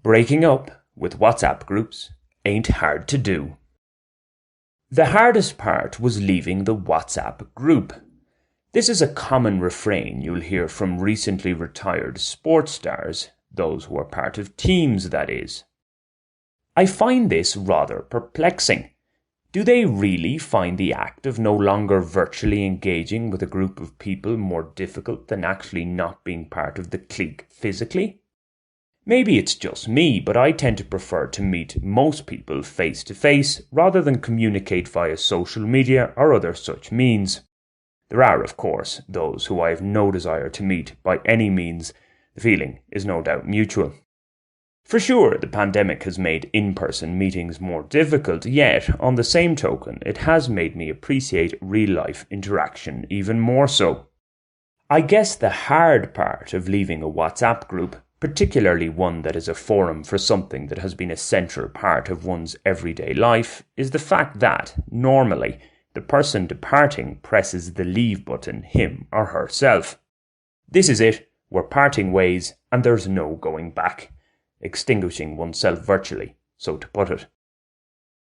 Breaking up with WhatsApp groups ain't hard to do. The hardest part was leaving the WhatsApp group. This is a common refrain you'll hear from recently retired sports stars, those who are part of teams, that is. I find this rather perplexing. Do they really find the act of no longer virtually engaging with a group of people more difficult than actually not being part of the clique physically? Maybe it's just me, but I tend to prefer to meet most people face to face rather than communicate via social media or other such means. There are, of course, those who I have no desire to meet by any means. The feeling is no doubt mutual. For sure, the pandemic has made in-person meetings more difficult, yet, on the same token, it has made me appreciate real-life interaction even more so. I guess the hard part of leaving a WhatsApp group, particularly one that is a forum for something that has been a central part of one's everyday life, is the fact that, normally, the person departing presses the leave button him or herself. This is it, we're parting ways, and there's no going back. Extinguishing oneself virtually, so to put it.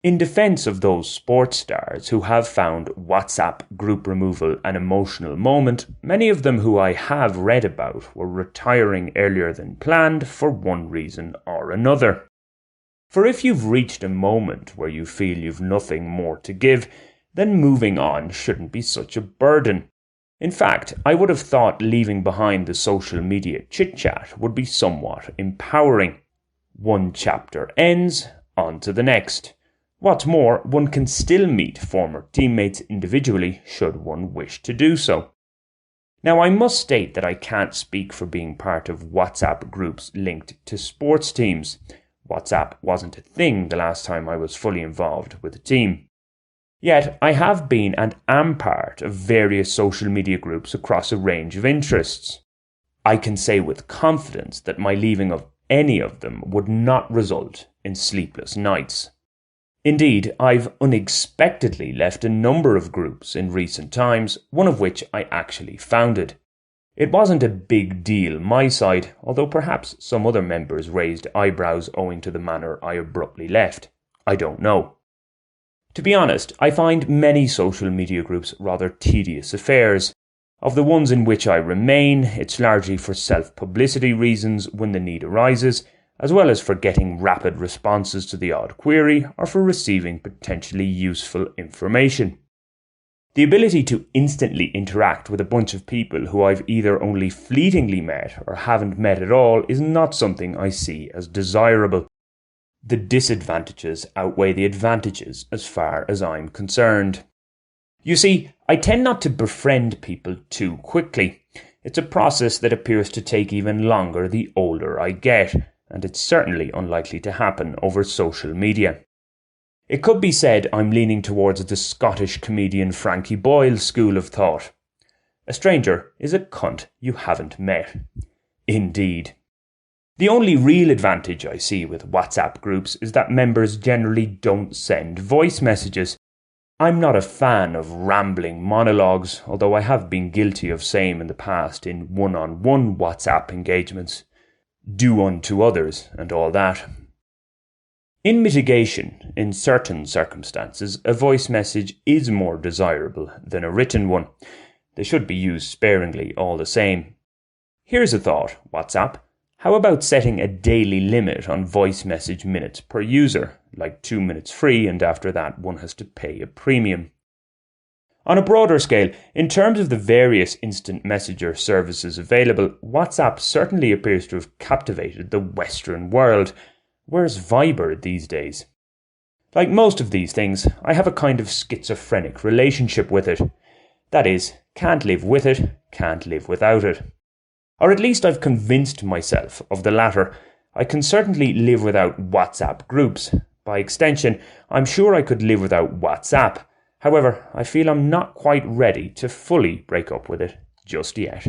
In defence of those sports stars who have found WhatsApp group removal an emotional moment, many of them who I have read about were retiring earlier than planned for one reason or another. For if you've reached a moment where you feel you've nothing more to give, then moving on shouldn't be such a burden. In fact, I would have thought leaving behind the social media chit-chat would be somewhat empowering. One chapter ends, on to the next. What's more, one can still meet former teammates individually should one wish to do so. Now, I must state that I can't speak for being part of WhatsApp groups linked to sports teams. WhatsApp wasn't a thing the last time I was fully involved with a team. Yet, I have been and am part of various social media groups across a range of interests. I can say with confidence that my leaving of any of them would not result in sleepless nights. Indeed, I've unexpectedly left a number of groups in recent times, one of which I actually founded. It wasn't a big deal my side, although perhaps some other members raised eyebrows owing to the manner I abruptly left. I don't know. To be honest, I find many social media groups rather tedious affairs. Of the ones in which I remain, it's largely for self-publicity reasons when the need arises, as well as for getting rapid responses to the odd query or for receiving potentially useful information. The ability to instantly interact with a bunch of people who I've either only fleetingly met or haven't met at all is not something I see as desirable. The disadvantages outweigh the advantages as far as I'm concerned. You see, I tend not to befriend people too quickly. It's a process that appears to take even longer the older I get, and it's certainly unlikely to happen over social media. It could be said I'm leaning towards the Scottish comedian Frankie Boyle school of thought. A stranger is a cunt you haven't met. Indeed. The only real advantage I see with WhatsApp groups is that members generally don't send voice messages. I'm not a fan of rambling monologues, although I have been guilty of same in the past in one-on-one WhatsApp engagements. Do unto others and all that. In mitigation, in certain circumstances, a voice message is more desirable than a written one. They should be used sparingly all the same. Here's a thought, WhatsApp. How about setting a daily limit on voice message minutes per user, like 2 minutes free, and after that one has to pay a premium? On a broader scale, in terms of the various instant messenger services available, WhatsApp certainly appears to have captivated the Western world. Where's Viber these days? Like most of these things, I have a kind of schizophrenic relationship with it. That is, can't live with it, can't live without it. Or at least I've convinced myself of the latter. I can certainly live without WhatsApp groups. By extension, I'm sure I could live without WhatsApp. However, I feel I'm not quite ready to fully break up with it just yet.